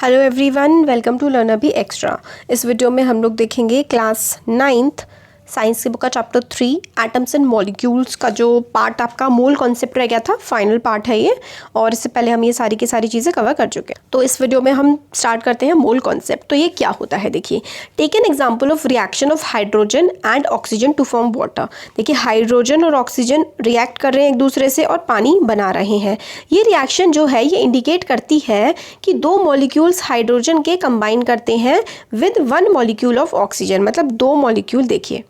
Hello everyone, welcome to learn अभी extra. इस video में हम लोग देखेंगे क्लास 9th साइंस की बुक का चैप्टर 3 एटम्स एंड मॉलिक्यूल्स का जो पार्ट आपका मोल कॉन्सेप्ट रह गया था, फाइनल पार्ट है ये। और इससे पहले हम ये सारी की सारी चीज़ें कवर कर चुके हैं। तो इस वीडियो में हम स्टार्ट करते हैं मोल कॉन्सेप्ट। तो ये क्या होता है, देखिए। Take an example of reaction of hydrogen and oxygen to form water. देखिए, हाइड्रोजन और ऑक्सीजन रिएक्ट कर रहे हैं एक दूसरे से और पानी बना रहे हैं। ये रिएक्शन जो है ये इंडिकेट करती है कि दो मॉलिक्यूल्स हाइड्रोजन के कंबाइन करते हैं with one molecule of oxygen. मतलब दो मॉलिक्यूल, देखिए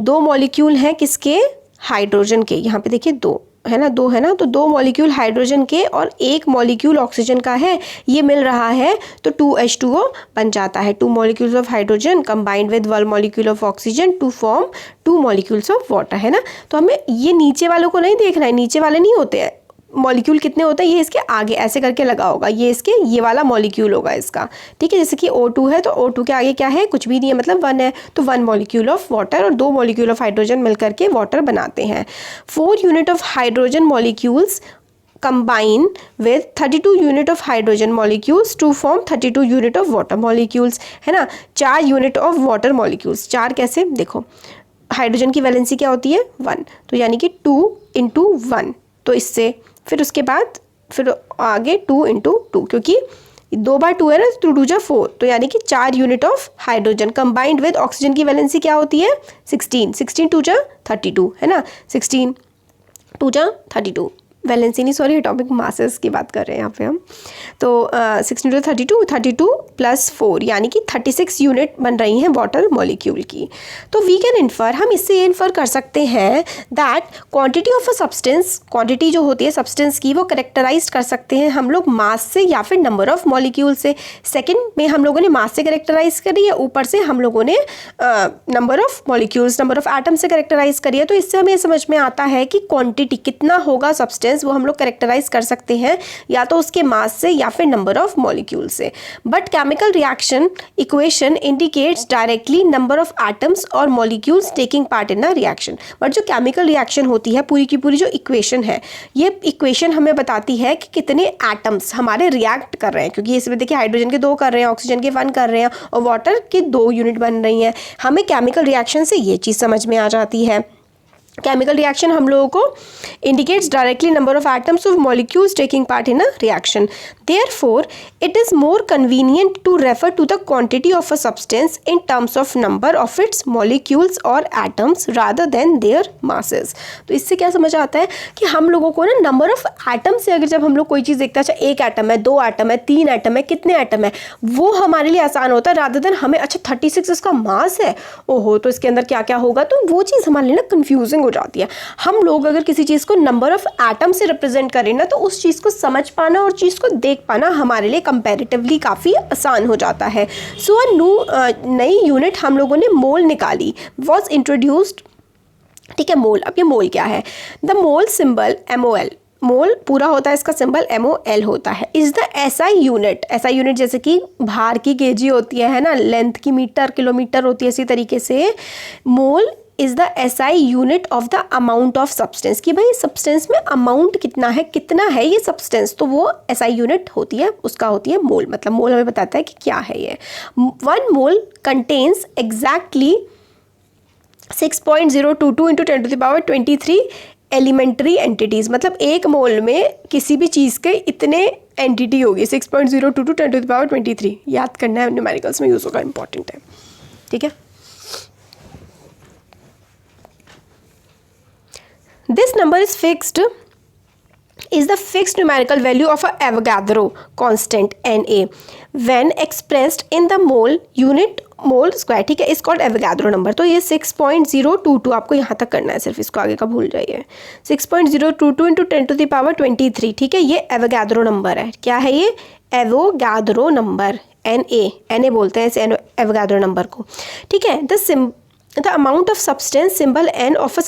दो मॉलिक्यूल हैं किसके, हाइड्रोजन के। यहाँ पे देखिए दो है ना, दो है ना, तो दो मॉलिक्यूल हाइड्रोजन के और एक मॉलिक्यूल ऑक्सीजन का है, ये मिल रहा है तो 2H2O बन जाता है। Two molecules of hydrogen combined with one molecule of oxygen to form two molecules of water, है ना। तो हमें ये नीचे वालों को नहीं देखना है, नीचे वाले नहीं होते हैं मॉलिक्यूल कितने होते हैं, ये इसके आगे ऐसे करके लगा होगा, ये इसके ये वाला मॉलिक्यूल होगा इसका, ठीक है। जैसे कि O2 है तो O2 के आगे क्या है, कुछ भी नहीं है, मतलब वन है, तो वन मॉलिक्यूल ऑफ वाटर और दो मॉलिक्यूल ऑफ हाइड्रोजन मिलकर के वाटर बनाते हैं। 4 unit of hydrogen molecules combine with 32 unit of hydrogen molecules to form 32 unit of water molecules, है ना। 4 यूनिट ऑफ वाटर मॉलिक्यूल्स, 4 कैसे, देखो हाइड्रोजन की वैलेंसी क्या होती है 1, तो यानी कि 2 × 1, तो इससे फिर उसके बाद फिर आगे 2 × 2, क्योंकि 2 बार 2 है ना, 2 2 जा 4, तो यानी कि 4 unit of hydrogen combined with oxygen की वैलेंसी क्या होती है 16, 16 2 जा 32, है ना, 16 2 जा 32, वैलेंसी नहीं, सॉरी एटॉमिक मासेस की बात कर रहे हैं यहाँ पे हम। तो 16 × 32, 32 + 4 यानी कि 36 यूनिट बन रही हैं वाटर मॉलिक्यूल की। तो वी कैन इन्फर, हम इससे ये इन्फर कर सकते हैं that quantity of a substance, quantity जो होती है सब्सटेंस की, वो करेक्टराइज कर सकते हैं हम लोग मास से या फिर नंबर ऑफ मॉलिक्यूल से। सेकेंड में हम लोगों ने मास से करेक्टराइज करी है, ऊपर से हम लोगों ने number of molecules, number of atom से करेक्टराइज करी है। तो इससे हमें समझ में आता है कि क्वांटिटी कितना होगा सब्सटेंस, वो हम लोग करेक्टराइज कर सकते हैं या तो उसके मास से या फिर नंबर ऑफ मॉलिक्यूल से। But chemical reaction equation indicates directly number of atoms और molecules taking part in a reaction. But जो केमिकल रिएक्शन होती है, पूरी की पूरी जो इक्वेशन है, ये इक्वेशन हमें बताती है कि कितने एटम्स हमारे रिएक्ट कर रहे हैं, क्योंकि इसमें देखिए हाइड्रोजन के 2 कर रहे हैं, ऑक्सीजन के 1 कर रहे हैं और वाटर के 2 यूनिट बन रही हैं। हमें केमिकल रिएक्शन से ये चीज़ समझ में आ जाती है। केमिकल रिएक्शन हम लोगों को indicates directly number of atoms of molecules taking part in a reaction. Therefore it is more convenient to refer to the quantity of a substance in terms of number of its molecules और atoms rather than their masses. तो इससे क्या समझ आता है कि हम लोगों को ना नंबर ऑफ एटम से, अगर जब हम लोग कोई चीज़ देखते हैं, अच्छा 1 एटम है, 2 एटम है, 3 एटम है, कितने एटम है, वो हमारे लिए आसान होता है रादर देन हमें अच्छा 36 इसका मास है, ओहो तो इसके अंदर क्या क्या होगा, तो वो चीज़ हमारे लिए ना कन्फ्यूजिंग हो जाती है। हम लोग अगर किसी चीज़ को नंबर ऑफ एटम से रिप्रेजेंट करें ना, तो उस चीज़ को समझ पाना और चीज़ को देख पाना हमारे लिए कंपैरेटिवली काफ़ी आसान हो जाता है। सो नई यूनिट हम लोगों ने मोल निकाली, वॉज इंट्रोड्यूस्ड, ठीक है। मोल, अब ये मोल क्या है, द मोल सिंबल MOL, मोल पूरा होता है, इसका सिंबल MOL होता है, is the SI unit. SI unit जैसे कि भार की kg होती है ना, लेंथ की मीटर किलोमीटर होती है, इसी तरीके से मोल is the SI unit of the amount of substance, कि भाई सब्सटेंस में अमाउंट कितना है ये सब्सटेंस, तो वो SI यूनिट होती है, उसका होती है मोल। मतलब मोल हमें बताता है कि क्या है ये। 1 मोल कंटेन्स एग्जैक्टली 6.022 × 10⁻23 एलिमेंट्री एंटिटीज़। मतलब एक मोल में किसी भी चीज़ के इतने एंटिटी होगी, 6.022 × 10⁻23, याद करना है, न्यूमेरिकल्स में यूज़ होगा, इंपॉर्टेंट है, ठीक है। This number is fixed, is the fixed numerical value of a Avogadro constant Na when expressed in the mole unit mole square, ठीक है, इस कॉल्ड एवोगाड्रो नंबर। तो ये 6.022 आपको यहाँ तक करना है, सिर्फ इसको आगे का भूल जाइए। 6.022 × 10⁻23, ठीक है, ये एवोगाड्रो नंबर है। क्या है ये, एवोगाड्रो नंबर, Na बोलते हैं इस एवोगाड्रो नंबर को, ठीक है। The amount of substance symbol N of a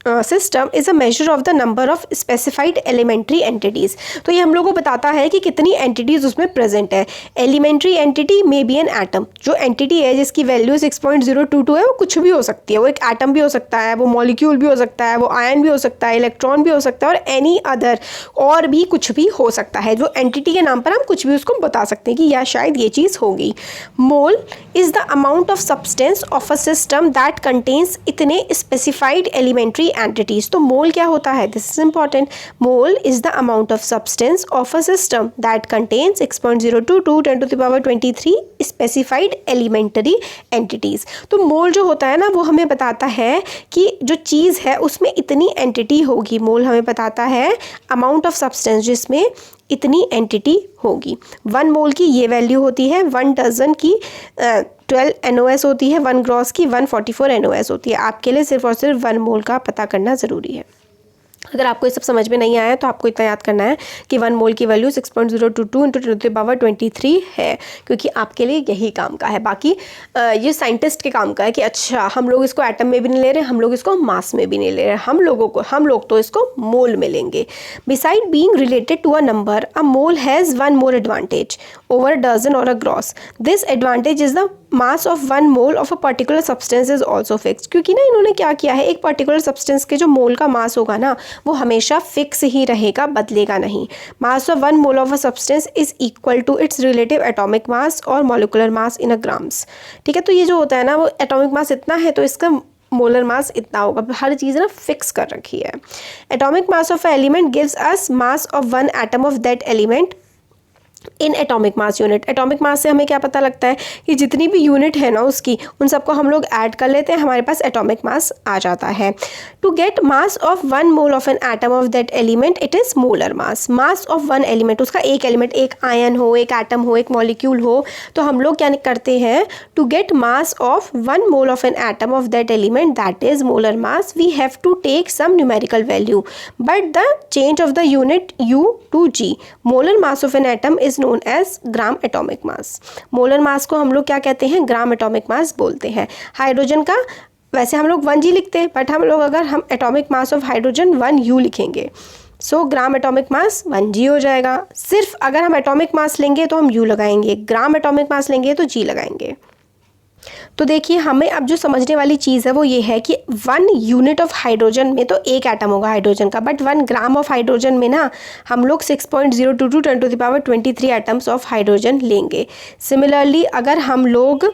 system is a measure of the number of specified elementary entities. तो ये हम लोग को बताता है कि कितनी एंटिटीज़ उसमें प्रेजेंट है। Elementary entity may be an atom, जो एंटिटी है जिसकी वैल्यू 6.022 है वो कुछ भी हो सकती है, वो एक एटम भी हो सकता है, वो मॉलिक्यूल भी हो सकता है, वो आयन भी हो सकता है, इलेक्ट्रॉन भी हो सकता है, और एनी अदर और भी कुछ भी हो सकता है। जो एंटिटी के नाम पर हम कुछ भी उसको बता सकते हैं कि या शायद ये चीज़ होगी। Mole is the amount of substance of a system that contains इतने स्पेसिफाइड एलिमेंट्री एंटिटीज। तो मोल क्या होता है, this is important. Mole is the amount of substance of a system that contains 6.022 10⁻23 specified elementary entities. तो mole जो होता है ना वो हमें बताता है कि जो चीज़ है उसमें इतनी एंटिटी होगी। मोल हमें बताता है अमाउंट ऑफ सब्सटेंस जिसमें इतनी एंटिटी होगी। 1 मोल की ये वैल्यू होती है, 1 डजन की 12 NOS होती है, 1 ग्रॉस की 144 NOS होती है। आपके लिए सिर्फ और सिर्फ 1 मोल का पता करना ज़रूरी है। अगर आपको ये सब समझ में नहीं आया तो आपको इतना याद करना है कि 1 मोल की वैल्यू 6.022 × 10⁻23 है, क्योंकि आपके लिए यही काम का है। बाकी ये साइंटिस्ट के काम का है कि अच्छा हम लोग इसको एटम में भी नहीं ले रहे, हम लोग इसको मास में भी नहीं ले रहे, हम लोग तो इसको मोल में लेंगे। Beside being related to a number, a mole has 1 more advantage over dozen और a gross. This advantage is the mass of 1 mole of a particular substance is also fixed. क्योंकि ना इन्होंने क्या किया है, एक पर्टिकुलर सब्सटेंस के जो मोल का मास होगा ना वो हमेशा फिक्स ही रहेगा, बदलेगा नहीं। Mass of 1 mole of a substance is equal to its relative atomic mass और मॉलिक्यूलर मास इन अ ग्राम्स। ठीक है, तो ये जो होता है ना वो एटॉमिक मास इतना है तो इसका मोलर मास इतना होगा। हर चीज़ ना फिक्स कर रखी है। Atomic mass of element gives us mass of 1 atom of that element in atomic mass unit. Atomic mass से हमें क्या पता लगता है कि जितनी भी यूनिट है ना उसकी, उन सबको हम लोग ऐड कर लेते हैं, हमारे पास एटॉमिक मास आ जाता है। To get mass of 1 mole of an atom of that element it is molar mass. Mass of 1 element, उसका एक एलिमेंट, एक आयन हो, एक एटम हो, एक मॉलिक्यूल हो, तो हम लोग क्या करते हैं, to get mass of 1 mole of an atom of that element that is molar mass we have to take some numerical value but the change of the unit U to G। Molar mass of an atom is known as gram atomic mass. Molar mass को हम लोग क्या कहते हैं, ग्राम atomic मास बोलते हैं। Hydrogen का वैसे हम लोग 1G लिखते हैं, बट हम लोग अगर हम atomic mass of hydrogen 1U लिखेंगे, सो ग्राम एटॉमिक मास 1G हो जाएगा। सिर्फ अगर हम एटॉमिक मास लेंगे तो हम U लगाएंगे, ग्राम एटॉमिक मास लेंगे तो G लगाएंगे। तो देखिए हमें अब जो समझने वाली चीज़ है वो ये है कि 1 यूनिट ऑफ हाइड्रोजन में तो एक एटम होगा हाइड्रोजन का, बट 1 ग्राम ऑफ हाइड्रोजन में ना हम लोग 6.022 10⁻23 एटम्स ऑफ हाइड्रोजन लेंगे। सिमिलरली अगर हम लोग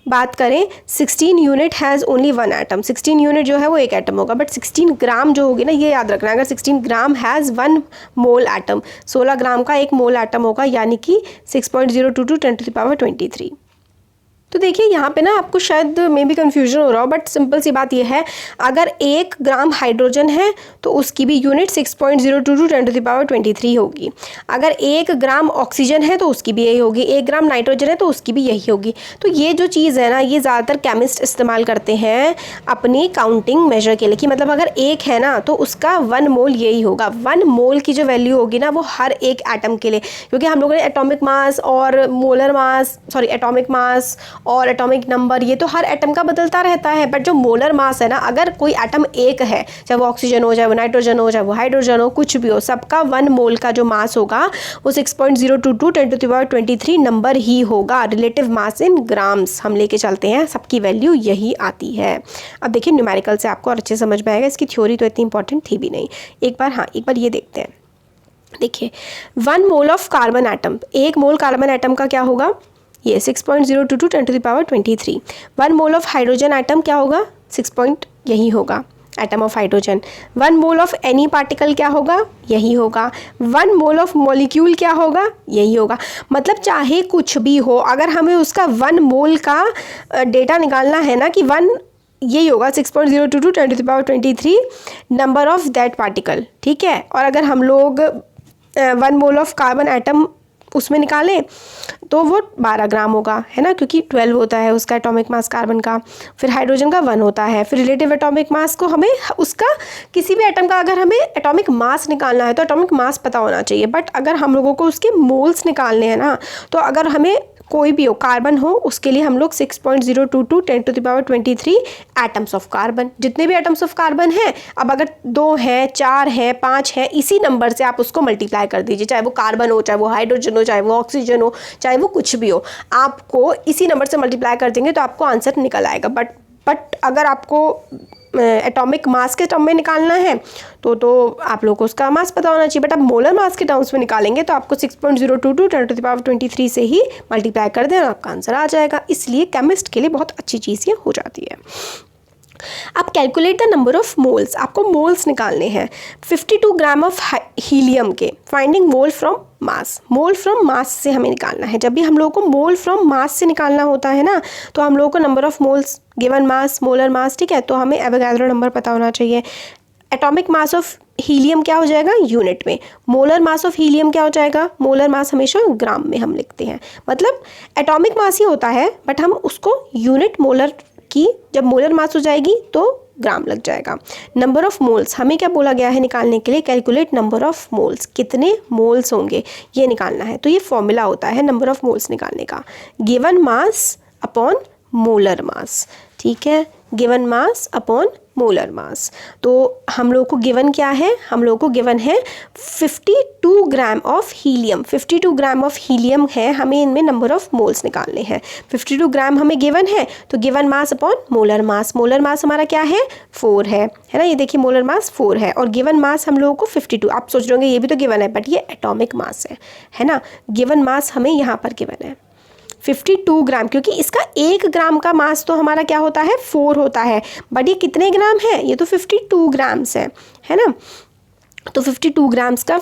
बात करें 16 unit has only 1 atom, 16 unit जो है वो एक एटम होगा, बट 16 ग्राम जो होगी ना, ये याद रखना, अगर 16 ग्राम हैज़ 1 मोल एटम, 16 ग्राम का एक मोल एटम होगा, यानी कि 6.022 10⁻23। तो देखिए यहाँ पे ना आपको शायद मे भी कन्फ्यूजन हो रहा हो, बट सिंपल सी बात यह है, अगर 1 ग्राम हाइड्रोजन है तो उसकी भी यूनिट 6.022 10⁻23 होगी। अगर 1 ग्राम ऑक्सीजन है तो उसकी भी यही होगी, 1 ग्राम नाइट्रोजन है तो उसकी भी यही होगी। तो ये जो चीज़ है ना, ये ज़्यादातर केमिस्ट इस्तेमाल करते हैं अपनी काउंटिंग मेजर के लिए, कि मतलब अगर 1 है ना तो उसका 1 मोल यही होगा। 1 मोल की जो वैल्यू होगी ना वो हर एक एटम के लिए, क्योंकि हम लोगों ने एटॉमिक मास और मोलर मास, एटॉमिक मास और एटॉमिक नंबर, ये तो हर एटम का बदलता रहता है, बट जो मोलर मास है ना, अगर कोई एटम एक है, चाहे वो ऑक्सीजन हो, चाहे वो नाइट्रोजन हो, चाहे वो हाइड्रोजन हो, कुछ भी हो, सबका 1 मोल का जो मास होगा वो 6.022 10⁻23 नंबर ही होगा। रिलेटिव मास इन ग्राम्स हम लेके चलते हैं, सबकी वैल्यू यही आती है। अब देखिए न्यूमेरिकल से आपको और अच्छे समझ में आएगा, इसकी थ्योरी तो इतनी इंपॉर्टेंट थी भी नहीं। एक बार ये देखते हैं। देखिए 1 mole of carbon atom, 1 mole carbon atom का क्या होगा, ये 6.022 10⁻23। 1 मोल ऑफ हाइड्रोजन एटम क्या होगा, 6 यही होगा, atom of hydrogen. 1 mole of any particle क्या होगा, यही होगा। 1 मोल ऑफ मॉलिक्यूल क्या होगा, यही होगा। मतलब चाहे कुछ भी हो, अगर हमें उसका 1 मोल का डेटा निकालना है ना, कि 1 यही होगा 6.022 10⁻23 नंबर ऑफ दैट पार्टिकल, ठीक है। और अगर हम लोग 1 मोल ऑफ कार्बन एटम उसमें निकालें तो वो 12 ग्राम होगा, है ना, क्योंकि 12 होता है उसका एटॉमिक मास कार्बन का, फिर हाइड्रोजन का 1 होता है, फिर रिलेटिव एटॉमिक मास को हमें उसका किसी भी एटम का अगर हमें एटॉमिक मास निकालना है तो एटॉमिक मास पता होना चाहिए, बट अगर हम लोगों को उसके मोल्स निकालने हैं ना, तो अगर हमें कोई भी हो, कार्बन हो, उसके लिए हम लोग 6.022 10⁻23 एटम्स ऑफ कार्बन, जितने भी एटम्स ऑफ कार्बन हैं, अब अगर 2 हैं, 4 हैं, 5 हैं, इसी नंबर से आप उसको मल्टीप्लाई कर दीजिए, चाहे वो कार्बन हो, चाहे वो हाइड्रोजन हो, चाहे वो ऑक्सीजन हो, चाहे वो कुछ भी हो, आपको इसी नंबर से मल्टीप्लाई कर देंगे तो आपको आंसर निकल आएगा। बट अगर आपको एटॉमिक मास के टर्म में निकालना है तो आप लोगों को उसका मास पता होना चाहिए, बट आप मोलर मास के टर्म्स में निकालेंगे तो आपको 6.022 10⁻23 से ही मल्टीप्लाई कर दें और आपका आंसर आ जाएगा। इसलिए केमिस्ट के लिए बहुत अच्छी चीज़ ये हो जाती है। अब calculate the number of moles, आपको मोल्स निकालने हैं 52 ग्राम ऑफ हीलियम के, finding mole from mass. Mole from mass से हमें निकालना है। जब भी हम लोगों को मोल फ्रॉम मास से निकालना होता है ना, तो हम लोगों को number of moles, given mass, molar मास, ठीक है, तो हमें एवोगैड्रो नंबर पता होना चाहिए। एटॉमिक मास ऑफ हीलियम क्या हो जाएगा, यूनिट में। मोलर मास ऑफ हीलियम क्या हो जाएगा, मोलर मास हमेशा ग्राम में हम लिखते हैं, मतलब एटॉमिक मास ही होता है बट हम उसको यूनिट मोलर की, जब मोलर मास हो जाएगी तो ग्राम लग जाएगा। नंबर ऑफ मोल्स हमें क्या बोला गया है निकालने के लिए, कैलकुलेट नंबर ऑफ मोल्स, कितने मोल्स होंगे ये निकालना है। तो ये फॉर्मूला होता है नंबर ऑफ मोल्स निकालने का, गिवन मास अपॉन मोलर मास, ठीक है, गिवन मास अपॉन मोलर मास। तो हम लोग को गिवन क्या है, हम लोग को गिवन है 52 gram of helium, 52 gram of helium है, हमें इनमें नंबर ऑफ मोल्स निकालने हैं। 52 ग्राम हमें गिवन है, तो गिवन मास अपॉन मोलर मास, मोलर मास हमारा क्या है 4 है ना, ये देखिए मोलर मास 4 है और गिवन मास हम लोगों को 52। आप सोच रहे होंगे ये भी तो गिवन है, बट ये एटॉमिक मास है ना, गिवन मास हमें यहाँ पर गिवन है 52 ग्राम, क्योंकि इसका 1 ग्राम का मास तो हमारा क्या होता है 4 होता है, बट ये कितने ग्राम है, ये तो 52 ग्राम्स है ना। तो 52 ग्राम्स का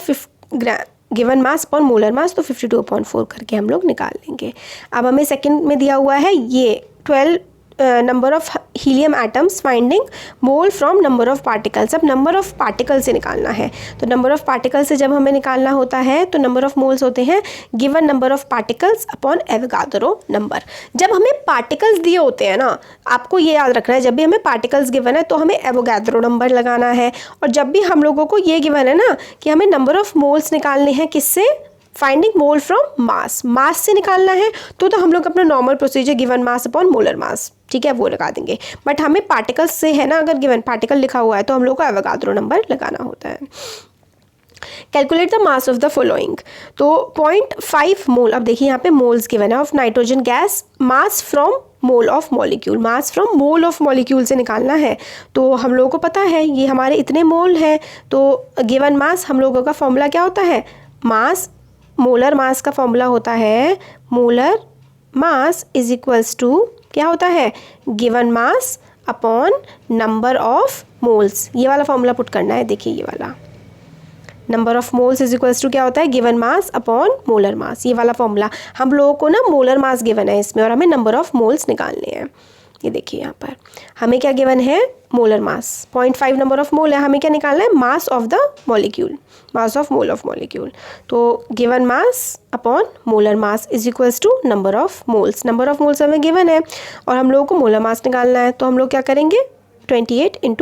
गिवन मास अपॉन मोलर मास, तो 52/4 करके हम लोग निकाल लेंगे। अब हमें सेकंड में दिया हुआ है ये 12 number of helium atoms finding mole from number of particles. अब नंबर ऑफ पार्टिकल से निकालना है, तो नंबर ऑफ पार्टिकल से जब हमें निकालना होता है तो नंबर ऑफ मोल्स होते हैं given number of particles upon Avogadro number. जब हमें पार्टिकल्स दिए होते हैं ना, आपको ये याद रखना है, जब भी हमें पार्टिकल्स गिवन है तो हमें एवोगाड्रो नंबर लगाना है, और जब भी हम लोगों को ये गिवन है ना कि हमें नंबर ऑफ मोल्स निकालने हैं किससे, फाइंडिंग मोल फ्रॉम मास, मास से निकालना है तो हम लोग अपना normal procedure given mass upon molar मास, ठीक है, वो लगा देंगे। बट हमें पार्टिकल्स से है ना, अगर गिवन पार्टिकल लिखा हुआ है तो हम लोग को एवोगाड्रो नंबर लगाना होता है। Calculate the mass of the following, तो 0.5 मोल, अब देखिए यहाँ पे मोल्स गिवन है of nitrogen gas, mass from mole of molecule, mass from mole of molecule से निकालना है। तो हम लोगों को पता है ये हमारे इतने मोल हैं, तो गिवन मास हम लोगों का फॉर्मूला क्या होता है, मास, मोलर मास का फॉर्मूला होता है molar mass is equals to क्या होता है, given mass upon number of moles. ये वाला फॉर्मूला पुट करना है, देखिए ये वाला number of moles is equals to क्या होता है, given mass upon molar mass. ये वाला फॉर्मूला हम लोगों को ना मोलर मास गिवन है इसमें, और हमें नंबर ऑफ मोल्स निकालने हैं। ये देखिए यहाँ पर हमें क्या गिवन है, molar mass 0.5 number of mole है, हमें क्या निकालना है, mass of the molecule, mass of mole of molecule. तो given mass upon molar mass is equals to number of moles, number of moles हमें गिवन है और हम लोगों को मोलर मास निकालना है, तो हम लोग क्या करेंगे 28 ×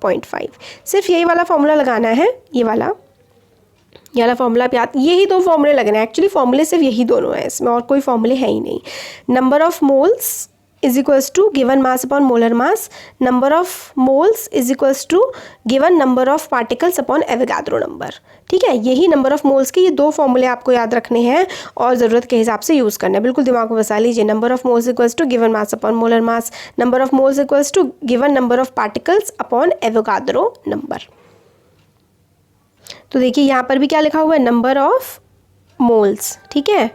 0.5, सिर्फ यही वाला फॉर्मूला लगाना है, ये वाला फॉर्मूला पे यही 2 फॉर्मूले लगने हैं, एक्चुअली फॉर्मूले सिर्फ यही दोनों हैं, इसमें और कोई फॉर्मूले है ही नहीं। Number of moles is equals to given mass upon molar mass, number of moles is equals to given number of particles upon Avogadro number, ठीक है। यही नंबर ऑफ मोल्स के ये 2 फॉर्मूले आपको याद रखने हैं और ज़रूरत के हिसाब से यूज़ करना है, बिल्कुल दिमाग में बसा लीजिए। Number of moles equals to given mass upon molar mass, number of moles equals to given number of particles upon Avogadro number. तो देखिए यहाँ पर भी क्या लिखा हुआ है, नंबर ऑफ मोल्स, ठीक है,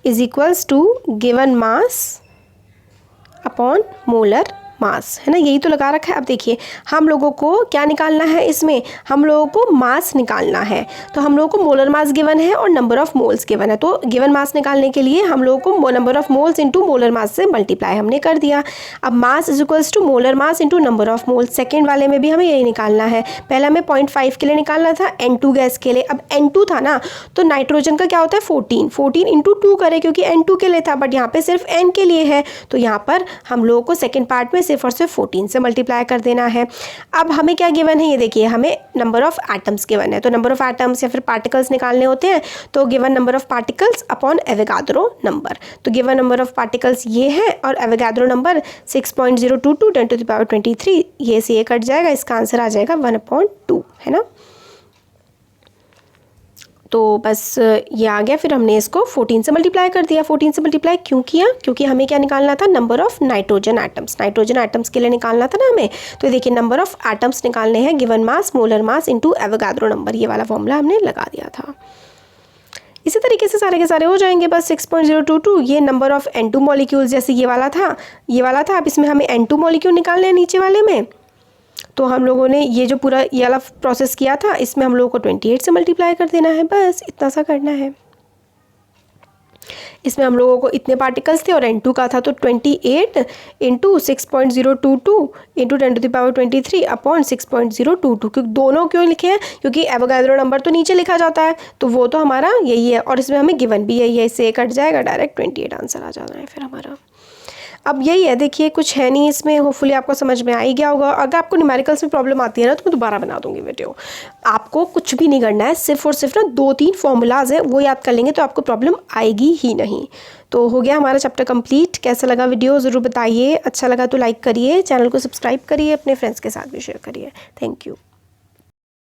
is equals to given mass upon molar mass, है ना, यही तो लगा रखा है। अब देखिए हम लोगों को क्या निकालना है, इसमें हम लोगों को मास निकालना है, तो हम लोगों को मोलर मास गिवन है और नंबर ऑफ मोल्स गिवन है। तो गिवन मास निकालने के लिए हम लोगों को number of moles into molar mass से मल्टीप्लाई हमने कर दिया। अब mass is equals to molar mass into number of moles, second वाले में भी हमें यही निकालना है। पहले हमें 0.5 के लिए निकालना था, N2 गैस के लिए। अब N2 था ना, तो नाइट्रोजन का क्या होता है 14 इंटू 2 करें, क्योंकि N2 के लिए था, बट यहाँ पे सिर्फ N के लिए है, तो यहाँ पर हम लोगों को सेकेंड पार्ट में सिर्फ और सिर्फ 14 से मल्टीप्लाई कर देना है। अब हमें क्या गिवन है, ये देखिए हमें नंबर ऑफ़ एटम्स गिवन है, तो नंबर ऑफ़ एटम्स या फिर पार्टिकल्स निकालने होते हैं, तो given number of particles upon Avogadro number. तो गिवन नंबर ऑफ़ पार्टिकल्स ये है और एवोगाड्रो नंबर 6.022 10⁻23, ये से ये कट जाएगा, इसका आंसर आ जाएगा 1/2, है ना। तो बस ये आ गया, फिर हमने इसको 14 से मल्टीप्लाई कर दिया। 14 से मल्टीप्लाई क्यों किया, क्योंकि हमें क्या निकालना था, नंबर ऑफ़ नाइट्रोजन एटम्स के लिए निकालना था ना हमें। तो देखिए नंबर ऑफ़ एटम्स निकालने हैं, given mass molar mass into Avogadro number, ये वाला फॉर्मूला हमने लगा दिया था। इसी तरीके से सारे के सारे हो जाएंगे। बस 6.022 ये नंबर ऑफ़ N2 मॉलिक्यूल्स, जैसे ये वाला था, अब इसमें हमें N2 मॉलिक्यूल निकालने हैं नीचे वाले में। तो हम लोगों ने ये जो पूरा ये वाला प्रोसेस किया था, इसमें हम लोगों को 28 से मल्टीप्लाई कर देना है, बस इतना सा करना है। इसमें हम लोगों को इतने पार्टिकल्स थे और N2 का था, तो 28 इंटू 6.022 इंटू 10⁻23 अपॉन 6.022, क्योंकि दोनों क्यों लिखे हैं, क्योंकि एवोगाड्रो नंबर तो नीचे लिखा जाता है, तो वो तो हमारा यही है, और इसमें हमें गिवन भी यही है, इससे कट जाएगा, डायरेक्ट 28 आंसर आ जाना है फिर हमारा। अब यही है, देखिए कुछ है नहीं इसमें, होपफुली आपको समझ में आ ही गया होगा। अगर आपको न्यूमेरिकल्स में प्रॉब्लम आती है ना, तो मैं दोबारा बना दूंगी वीडियो। आपको कुछ भी नहीं करना है, सिर्फ और सिर्फ ना 2-3 फॉर्मूलाज है वो याद कर लेंगे तो आपको प्रॉब्लम आएगी ही नहीं। तो हो गया हमारा चैप्टर कंप्लीट। कैसा लगा वीडियो ज़रूर बताइए, अच्छा लगा तो लाइक करिए, चैनल को सब्सक्राइब करिए, अपने फ्रेंड्स के साथ भी शेयर करिए। Thank you.